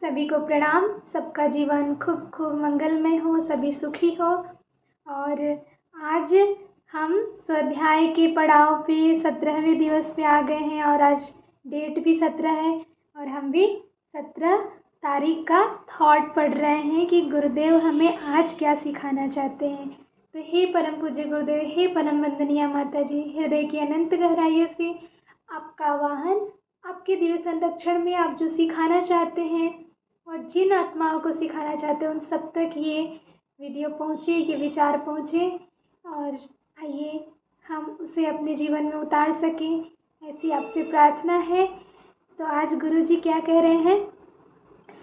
सभी को प्रणाम। सबका जीवन खूब खूब मंगलमय हो, सभी सुखी हो। और आज हम स्वाध्याय के पड़ाव पे 17वें दिवस पे आ गए हैं और आज डेट भी 17 है और हम भी 17 तारीख का थॉट पढ़ रहे हैं कि गुरुदेव हमें आज क्या सिखाना चाहते हैं। तो हे परम पूज्य गुरुदेव, हे परम वंदनीय माता जी, हृदय की अनंत गहराइयों से आपका आवाहन, आपके दिव्य संरक्षण में आप जो सिखाना चाहते हैं और जिन आत्माओं को सिखाना चाहते हैं उन सब तक ये वीडियो पहुँचे, ये विचार पहुँचे और आइए हम उसे अपने जीवन में उतार सकें, ऐसी आपसे प्रार्थना है। तो आज गुरु जी क्या कह रहे हैं?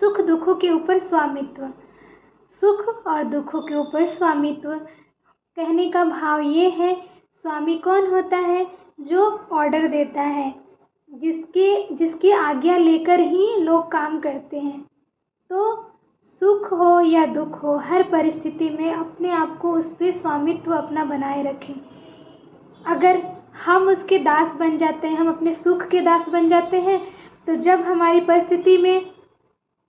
सुख दुखों के ऊपर स्वामित्व। सुख और दुखों के ऊपर स्वामित्व कहने का भाव ये है, स्वामी कौन होता है? जो ऑर्डर देता है, जिसकी आज्ञा लेकर ही लोग काम करते हैं। तो सुख हो या दुख हो, हर परिस्थिति में अपने आप को उस पर स्वामित्व अपना बनाए रखें। अगर हम उसके दास बन जाते हैं, हम अपने सुख के दास बन जाते हैं, तो जब हमारी परिस्थिति में,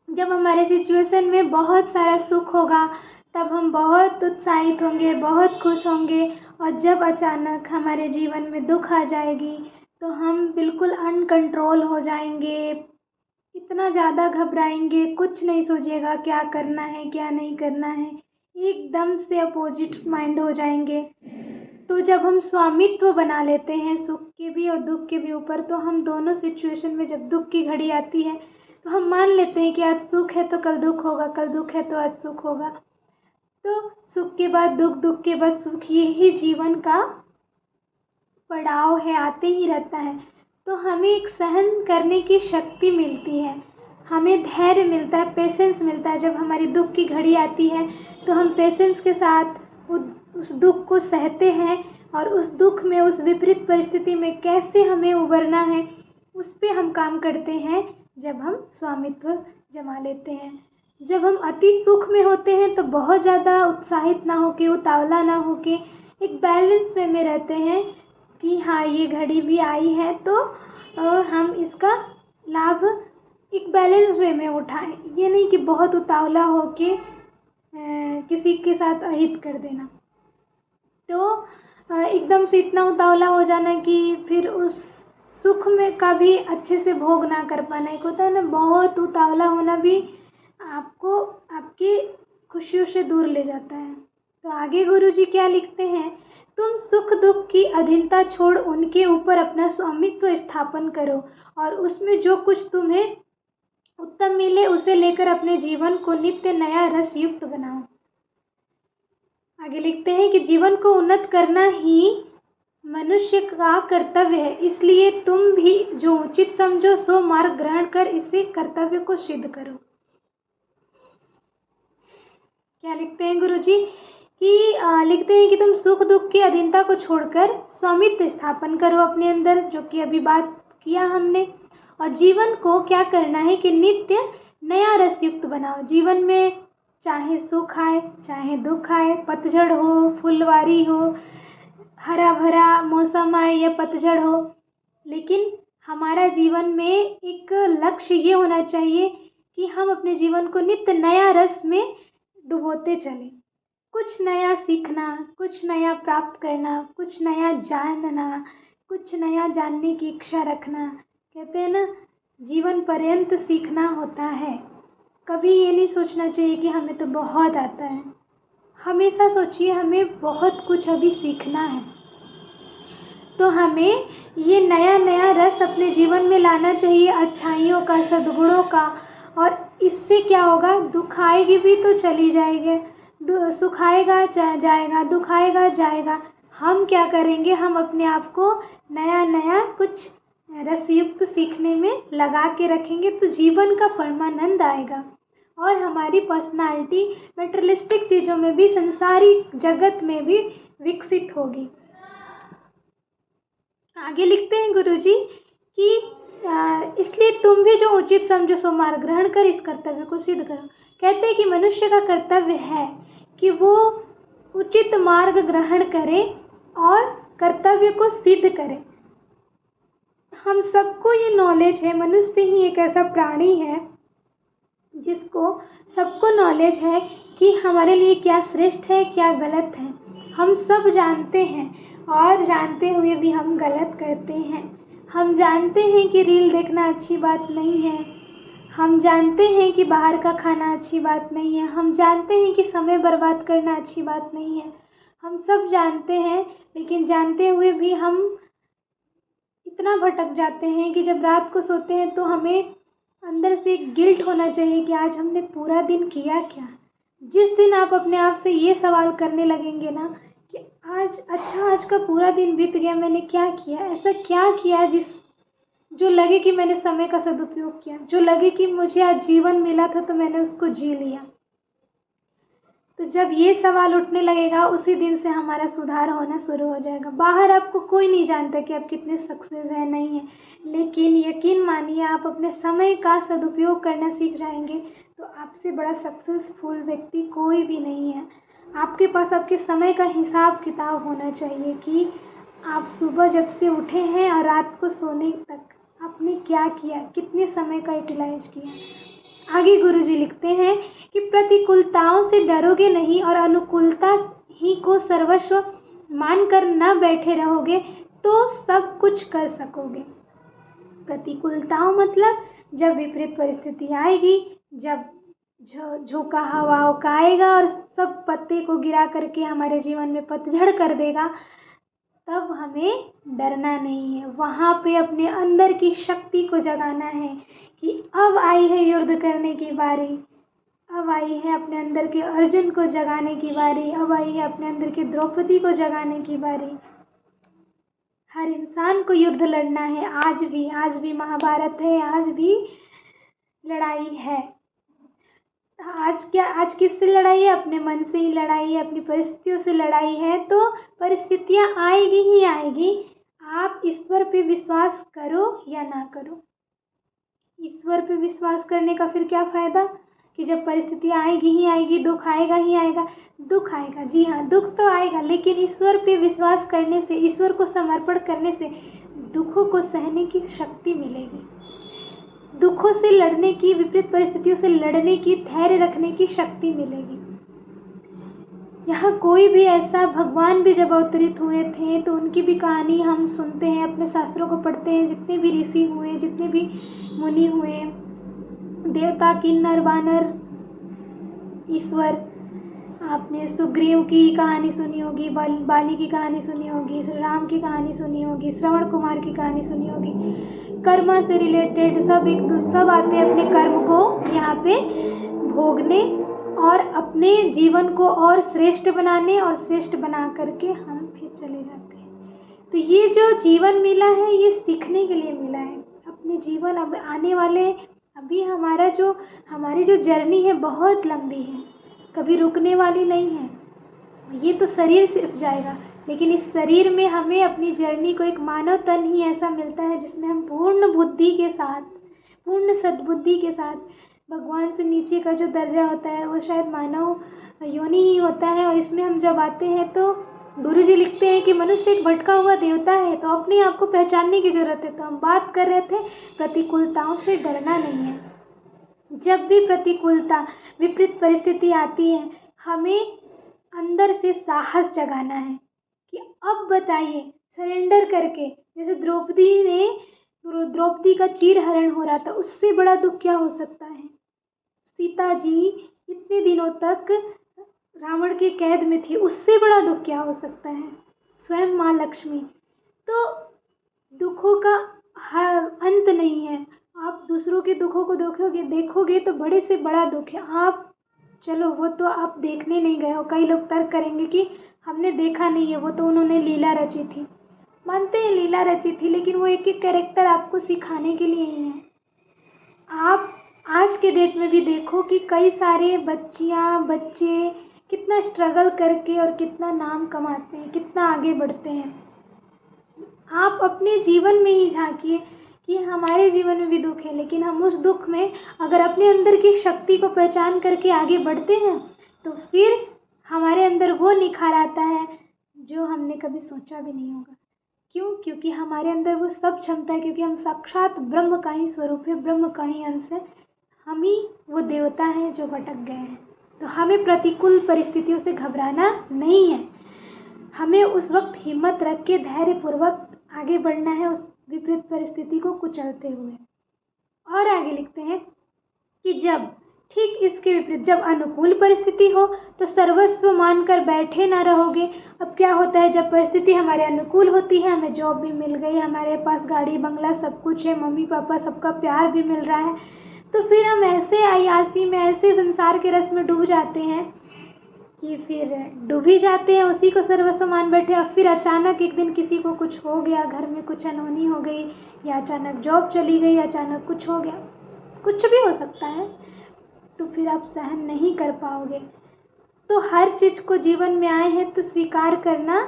जब हमारे सिचुएशन में बहुत सारा सुख होगा तब हम बहुत उत्साहित होंगे, बहुत खुश होंगे। और जब अचानक हमारे जीवन में दुख आ जाएगी तो हम बिल्कुल अनकंट्रोल हो जाएंगे, इतना ज़्यादा घबराएंगे, कुछ नहीं सोचिएगा क्या करना है क्या नहीं करना है, एकदम से अपोजिट माइंड हो जाएंगे। तो जब हम स्वामित्व बना लेते हैं सुख के भी और दुख के भी ऊपर, तो हम दोनों सिचुएशन में जब दुख की घड़ी आती है तो हम मान लेते हैं कि आज सुख है तो कल दुख होगा, कल दुख है तो आज सुख होगा। तो सुख के बाद दुख, दुख के बाद सुख, यही जीवन का पड़ाव है, आते ही रहता है। तो हमें एक सहन करने की शक्ति मिलती है, हमें धैर्य मिलता है, पेशेंस मिलता है। जब हमारी दुख की घड़ी आती है तो हम पेशेंस के साथ उस दुख को सहते हैं और उस दुख में, उस विपरीत परिस्थिति में कैसे हमें उबरना है उस पर हम काम करते हैं जब हम स्वामित्व जमा लेते हैं। जब हम अति सुख में होते हैं तो बहुत ज़्यादा उत्साहित ना होके, उतावला ना होके, एक बैलेंस वे में रहते हैं कि हाँ ये घड़ी भी आई है तो हम इसका लाभ एक बैलेंस वे में उठाएं। ये नहीं कि बहुत उतावला होके किसी के साथ अहित कर देना, तो एकदम से इतना उतावला हो जाना कि फिर उस सुख में का भी अच्छे से भोग ना कर पाना। एक होता है ना, बहुत उतावला होना भी आपको आपकी खुशियों से दूर ले जाता है। तो आगे गुरु जी क्या लिखते हैं? तुम सुख दुख की अधीनता छोड़ उनके ऊपर अपना स्वामित्व स्थापन करो और उसमें जो कुछ तुम्हें उत्तम मिले उसे लेकर अपने जीवन को नित्य नया रस युक्त बनाओ। आगे लिखते हैं कि जीवन को उन्नत करना ही मनुष्य का कर्तव्य है, इसलिए तुम भी जो उचित समझो सो मार्ग ग्रहण कर इसे कर्तव्य को सिद्ध करो। क्या लिखते हैं गुरु जी? कि लिखते हैं कि तुम सुख दुख की अधीनता को छोड़कर स्वामित्व स्थापन करो अपने अंदर, जो कि अभी बात किया हमने। और जीवन को क्या करना है कि नित्य नया रस युक्त बनाओ। जीवन में चाहे सुख आए चाहे दुख आए, पतझड़ हो, फुलवारी हो, हरा भरा मौसम आए या पतझड़ हो, लेकिन हमारा जीवन में एक लक्ष्य ये होना चाहिए कि हम अपने जीवन को नित्य नया रस में डुबोते चलें। कुछ नया सीखना, कुछ नया प्राप्त करना, कुछ नया जानना, कुछ नया जानने की इच्छा रखना। कहते हैं ना, जीवन पर्यंत सीखना होता है। कभी ये नहीं सोचना चाहिए कि हमें तो बहुत आता है। हमेशा सोचिए हमें बहुत कुछ अभी सीखना है। तो हमें ये नया नया रस अपने जीवन में लाना चाहिए, अच्छाइयों का, सद्गुणों का। और इससे क्या होगा? दुख आएगी भी तो चली जाएगी, सुख आएगा जाएगा, दुख आएगा जाएगा। हम क्या करेंगे? हम अपने आप को नया नया कुछ रसयुक्त सीखने में लगा के रखेंगे तो जीवन का परमानंद आएगा और हमारी पर्सनालिटी मेटेरियलिस्टिक चीज़ों में भी, संसारिक जगत में भी विकसित होगी। आगे लिखते हैं गुरुजी कि इसलिए तुम भी जो उचित समझो सो मार्ग ग्रहण कर इस कर्तव्य को सिद्ध करो। कहते हैं कि मनुष्य का कर्तव्य है कि वो उचित मार्ग ग्रहण करे और कर्तव्य को सिद्ध करे। हम सबको ये नॉलेज है, मनुष्य ही एक ऐसा प्राणी है जिसको सबको नॉलेज है कि हमारे लिए क्या श्रेष्ठ है, क्या गलत है। हम सब जानते हैं और जानते हुए भी हम गलत करते हैं। हम जानते हैं कि रील देखना अच्छी बात नहीं है। हम जानते हैं कि बाहर का खाना अच्छी बात नहीं है। हम जानते हैं कि समय बर्बाद करना अच्छी बात नहीं है। हम सब जानते हैं, लेकिन जानते हुए भी हम इतना भटक जाते हैं कि जब रात को सोते हैं तो हमें अंदर से एक गिल्ट होना चाहिए कि आज हमने पूरा दिन किया क्या। जिस दिन आप अपने आप से ये सवाल करने लगेंगे ना कि आज का पूरा दिन बीत गया, मैंने क्या किया, ऐसा क्या किया जो लगे कि मैंने समय का सदुपयोग किया, जो लगे कि मुझे आज जीवन मिला था तो मैंने उसको जी लिया। तो जब ये सवाल उठने लगेगा, उसी दिन से हमारा सुधार होना शुरू हो जाएगा। बाहर आपको कोई नहीं जानता कि आप कितने सक्सेस हैं, नहीं हैं, लेकिन यकीन मानिए आप अपने समय का सदुपयोग करना सीख जाएंगे तो आपसे बड़ा सक्सेसफुल व्यक्ति कोई भी नहीं है। आपके पास आपके समय का हिसाब किताब होना चाहिए कि आप सुबह जब से उठे हैं और रात को सोने तक आपने क्या किया, कितने समय का यूटिलाइज किया। आगे गुरुजी लिखते हैं कि प्रतिकूलताओं से डरोगे नहीं और अनुकूलता ही को सर्वस्व मानकर न बैठे रहोगे तो सब कुछ कर सकोगे। प्रतिकूलताओं मतलब जब विपरीत परिस्थिति आएगी, जब झोंका हवाओं का आएगा और सब पत्ते को गिरा करके हमारे जीवन में पतझड़ कर देगा, तब हमें डरना नहीं है। वहाँ पे अपने अंदर की शक्ति को जगाना है कि अब आई है युद्ध करने की बारी, अब आई है अपने अंदर के अर्जुन को जगाने की बारी, अब आई है अपने अंदर की द्रौपदी को जगाने की बारी। हर इंसान को युद्ध लड़ना है। आज भी महाभारत है, आज भी लड़ाई है। आज किससे लड़ाई है? अपने मन से ही लड़ाई है, अपनी परिस्थितियों से लड़ाई है। तो परिस्थितियाँ आएगी ही आएगी, आप ईश्वर पे विश्वास करो या ना करो। ईश्वर पे विश्वास करने का फिर क्या फ़ायदा कि जब परिस्थितियाँ आएगी ही आएगी, दुख आएगा ही आएगा। दुख आएगा, जी हाँ, दुख तो आएगा, लेकिन ईश्वर पे विश्वास करने से, ईश्वर को समर्पण करने से दुखों को सहने की शक्ति मिलेगी। दुखों से लड़ने की, विपरीत परिस्थितियों से लड़ने की, धैर्य रखने की शक्ति मिलेगी। यहाँ कोई भी ऐसा, भगवान भी जब अवतरित हुए थे तो उनकी भी कहानी हम सुनते हैं, अपने शास्त्रों को पढ़ते हैं। जितने भी ऋषि हुए, जितने भी मुनि हुए, देवता, किन्नर, वानर, ईश्वर, आपने सुग्रीव की कहानी सुनी होगी, बाली की कहानी सुनी होगी, श्री राम की कहानी सुनी होगी, श्रवण कुमार की कहानी सुनी होगी। कर्म से रिलेटेड सब आते हैं अपने कर्म को यहाँ पे भोगने और अपने जीवन को और श्रेष्ठ बनाने, और श्रेष्ठ बना करके हम फिर चले जाते हैं। तो ये जो जीवन मिला है, ये सीखने के लिए मिला है। अपने जीवन अब आने वाले, अभी हमारी जो जर्नी है बहुत लंबी है, कभी रुकने वाली नहीं है। ये तो शरीर सिर्फ जाएगा, लेकिन इस शरीर में हमें अपनी जर्नी को, एक मानव तन ही ऐसा मिलता है जिसमें हम पूर्ण बुद्धि के साथ, पूर्ण सद्बुद्धि के साथ, भगवान से नीचे का जो दर्जा होता है वो शायद मानव योनि ही होता है। और इसमें हम जब आते हैं तो गुरुजी लिखते हैं कि मनुष्य एक भटका हुआ देवता है, तो अपने आप को पहचानने की ज़रूरत है। तो हम बात कर रहे थे, प्रतिकूलताओं से डरना नहीं है। जब भी प्रतिकूलता, विपरीत परिस्थिति आती है, हमें अंदर से साहस जगाना है कि अब बताइए, सरेंडर करके। जैसे द्रौपदी का चीरहरण हो रहा था, उससे बड़ा दुख क्या हो सकता है? सीता जी इतने दिनों तक रावण के कैद में थी, उससे बड़ा दुख क्या हो सकता है? स्वयं माँ लक्ष्मी। तो दुखों का अंत नहीं है। आप दूसरों के दुखों को देखोगे तो बड़े से बड़ा दुख है। आप चलो, वो तो आप देखने नहीं गए हो। कई लोग तर्क करेंगे कि हमने देखा नहीं है, वो तो उन्होंने लीला रची थी। मानते हैं लीला रची थी, लेकिन वो एक एक कैरेक्टर आपको सिखाने के लिए ही है। आप आज के डेट में भी देखो कि कई सारे बच्चे कितना स्ट्रगल करके और कितना नाम कमाते हैं, कितना आगे बढ़ते हैं। आप अपने जीवन में ही झांकिए कि हमारे जीवन में भी दुख है, लेकिन हम उस दुख में अगर अपने अंदर की शक्ति को पहचान करके आगे बढ़ते हैं तो फिर हमारे अंदर वो निखार आता है जो हमने कभी सोचा भी नहीं होगा। क्यों? क्योंकि हमारे अंदर वो सब क्षमता है, क्योंकि हम साक्षात ब्रह्म का ही स्वरूप है, ब्रह्म का ही अंश है। हम ही वो देवता हैं जो भटक गए हैं। तो हमें प्रतिकूल परिस्थितियों से घबराना नहीं है, हमें उस वक्त हिम्मत रख के धैर्यपूर्वक आगे बढ़ना है उस विपरीत परिस्थिति को कुचलते हुए। और आगे लिखते हैं कि जब ठीक इसके विपरीत जब अनुकूल परिस्थिति हो तो सर्वस्व मानकर बैठे ना रहोगे। अब क्या होता है, जब परिस्थिति हमारे अनुकूल होती है, हमें जॉब भी मिल गई, हमारे पास गाड़ी बंगला सब कुछ है, मम्मी पापा सबका प्यार भी मिल रहा है, तो फिर हम ऐसे अय्यासी में, ऐसे संसार के रस में डूब जाते हैं कि फिर डूब ही जाते हैं, उसी को सर्वस्व मान बैठे। और फिर अचानक एक दिन किसी को कुछ हो गया, घर में कुछ अनहोनी हो गई, या अचानक जॉब चली गई, अचानक कुछ हो गया, कुछ भी हो सकता है, तो फिर आप सहन नहीं कर पाओगे। तो हर चीज़ को जीवन में आए हैं तो स्वीकार करना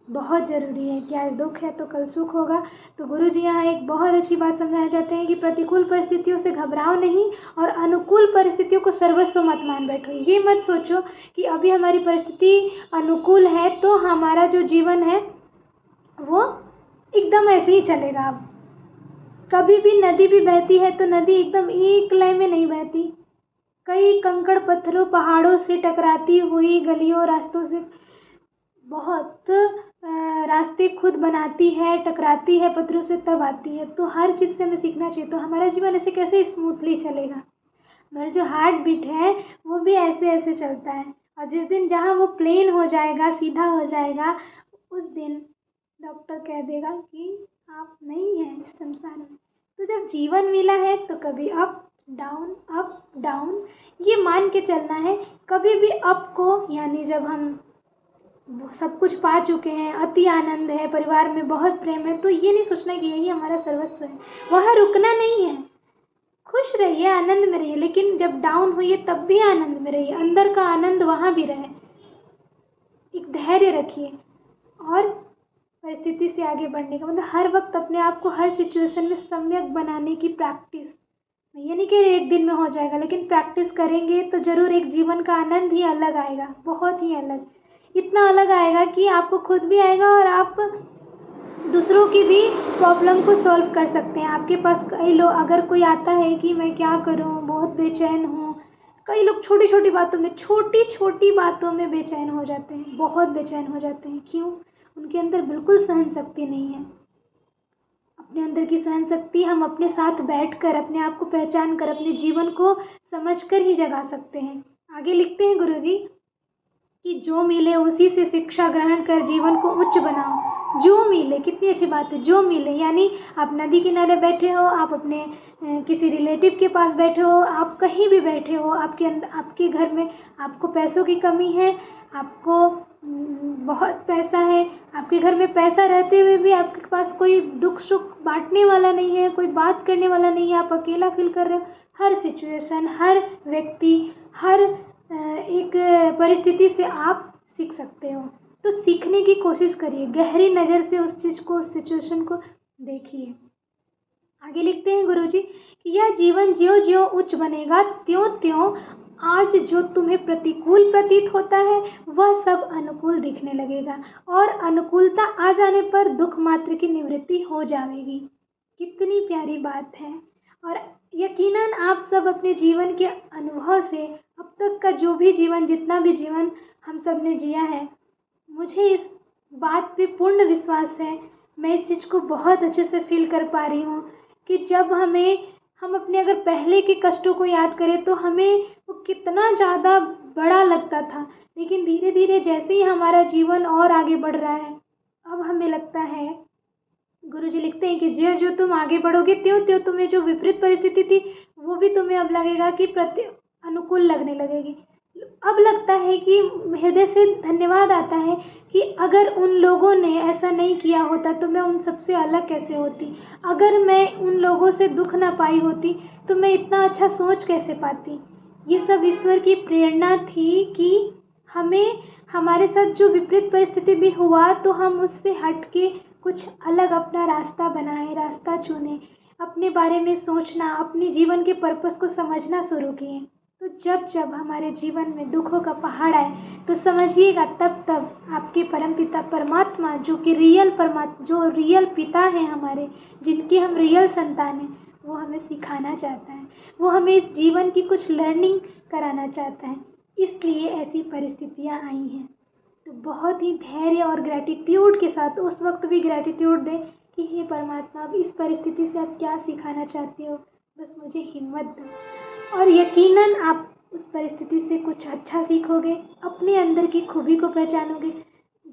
बहुत ज़रूरी है कि आज दुख है तो कल सुख होगा। तो गुरु जी यहाँ एक बहुत अच्छी बात समझाना चाहते हैं कि प्रतिकूल परिस्थितियों से घबराओ नहीं और अनुकूल परिस्थितियों को सर्वस्व मत मान बैठो। ये मत सोचो कि अभी हमारी परिस्थिति अनुकूल है तो हमारा जो जीवन है वो एकदम ऐसे ही चलेगा। अब कभी भी नदी भी बहती है तो नदी एकदम एक लय में नहीं बहती, कई कंकड़ पत्थरों पहाड़ों से टकराती हुई गलियों रास्तों से बहुत रास्ते खुद बनाती है, टकराती है पत्थरों से, तब आती है। तो हर चीज़ से हमें सीखना चाहिए। तो हमारा जीवन ऐसे कैसे स्मूथली चलेगा, हमारा जो हार्ट बीट है वो भी ऐसे ऐसे चलता है। और जिस दिन जहाँ वो प्लेन हो जाएगा, सीधा हो जाएगा, उस दिन डॉक्टर कह देगा कि आप नहीं हैं इस संसार में। तो जब जीवन मिला है तो कभी अप डाउन ये मान के चलना है। कभी भी अप को, यानी जब हम वो सब कुछ पा चुके हैं, अति आनंद है, परिवार में बहुत प्रेम है, तो ये नहीं सोचना कि यही हमारा सर्वस्व है, वहाँ रुकना नहीं है। खुश रहिए, आनंद में रहिए, लेकिन जब डाउन हुई तब भी आनंद में रहिए, अंदर का आनंद वहाँ भी रहे। एक धैर्य रखिए और परिस्थिति से आगे बढ़ने का मतलब हर वक्त अपने आप को हर सिचुएशन में सम्यक बनाने की प्रैक्टिस। ये नहीं कि एक दिन में हो जाएगा, लेकिन प्रैक्टिस करेंगे तो ज़रूर एक जीवन का आनंद ही अलग आएगा, बहुत ही अलग, इतना अलग आएगा कि आपको खुद भी आएगा और आप दूसरों की भी प्रॉब्लम को सॉल्व कर सकते हैं। आपके पास कई लोग, अगर कोई आता है कि मैं क्या करूं, बहुत बेचैन हूं, कई लोग छोटी छोटी बातों में बेचैन हो जाते हैं, बहुत बेचैन हो जाते हैं। क्यों? उनके अंदर बिल्कुल सहन शक्ति नहीं है। अपने अंदर की सहन शक्ति हम अपने साथ बैठकर, अपने आप को पहचान कर, अपने जीवन को समझकर ही जगा सकते हैं। आगे लिखते हैं गुरुजी कि जो मिले उसी से शिक्षा ग्रहण कर जीवन को उच्च बनाओ। जो मिले, कितनी अच्छी बात है, जो मिले, यानी आप नदी किनारे बैठे हो, आप अपने किसी रिलेटिव के पास बैठे हो, आप कहीं भी बैठे हो, आपके घर में आपको पैसों की कमी है, आपको बहुत पैसा है, आपके घर में पैसा रहते हुए भी आपके पास कोई दुख सुख बांटने वाला नहीं है, कोई बात करने वाला नहीं है, आप अकेला फील कर रहे हो। हर सिचुएशन, हर व्यक्ति, हर एक परिस्थिति से आप सीख सकते हो। तो सीखने की कोशिश करिए, गहरी नज़र से उस चीज़ को, उस सिचुएशन को देखिए। आगे लिखते हैं गुरुजी कि यह जीवन ज्यों ज्यों उच्च बनेगा त्यों त्यों आज जो तुम्हें प्रतिकूल प्रतीत होता है वह सब अनुकूल दिखने लगेगा और अनुकूलता आ जाने पर दुख मात्र की निवृत्ति हो जाएगी। कितनी प्यारी बात है। और यकीनन आप सब अपने जीवन के अनुभव से, अब तक का जो भी जीवन, जितना भी जीवन हम सब ने जिया है, मुझे इस बात पे पूर्ण विश्वास है, मैं इस चीज़ को बहुत अच्छे से फील कर पा रही हूँ कि जब हम अपने अगर पहले के कष्टों को याद करें तो हमें वो कितना ज़्यादा बड़ा लगता था, लेकिन धीरे धीरे जैसे ही हमारा जीवन और आगे बढ़ रहा है, अब हमें लगता है, गुरुजी लिखते हैं कि ज्यों ज्यों तुम आगे बढ़ोगे त्यों त्यों तुम्हें जो विपरीत परिस्थिति थी वो भी तुम्हें अब लगेगा कि अनुकूल लगने लगेगी। अब लगता है कि हृदय से धन्यवाद आता है कि अगर उन लोगों ने ऐसा नहीं किया होता तो मैं उन सबसे अलग कैसे होती, अगर मैं उन लोगों से दुख ना पाई होती तो मैं इतना अच्छा सोच कैसे पाती। ये सब ईश्वर की प्रेरणा थी कि हमें, हमारे साथ जो विपरीत परिस्थिति भी हुआ तो हम उससे हट के कुछ अलग अपना रास्ता बनाए, रास्ता चुने, अपने बारे में सोचना, अपने जीवन के पर्पस को समझना शुरू किए। तो जब जब हमारे जीवन में दुखों का पहाड़ आए तो समझिएगा तब आपके परमपिता परमात्मा, जो कि रियल परमात्मा, जो रियल पिता हैं हमारे, जिनके हम रियल संतान हैं, वो हमें सिखाना चाहता है, वो हमें इस जीवन की कुछ लर्निंग कराना चाहता है, इसलिए ऐसी परिस्थितियाँ आई हैं। तो बहुत ही धैर्य और ग्रैटिट्यूड के साथ उस वक्त भी ग्रैटिट्यूड दें कि हे परमात्मा, अब इस परिस्थिति से आप क्या सिखाना चाहते हो, बस मुझे हिम्मत दो। और यकीनन आप उस परिस्थिति से कुछ अच्छा सीखोगे, अपने अंदर की खूबी को पहचानोगे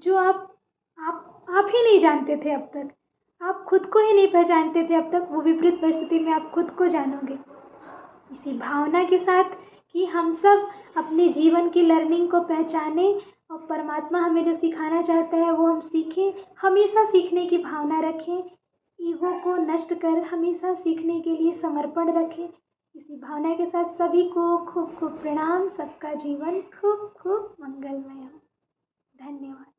जो आप ही नहीं जानते थे अब तक। आप खुद को ही नहीं पहचानते थे अब तक, वो विपरीत परिस्थिति में आप खुद को जानोगे। इसी भावना के साथ कि हम सब अपने जीवन की लर्निंग को पहचानें और परमात्मा हमें जो सिखाना चाहता है वो हम सीखें, हमेशा सीखने की भावना रखें, ईगो को नष्ट कर हमेशा सीखने के लिए समर्पण रखें। इसी भावना के साथ सभी को खूब खूब प्रणाम। सबका जीवन खूब खूब मंगलमय हो। धन्यवाद।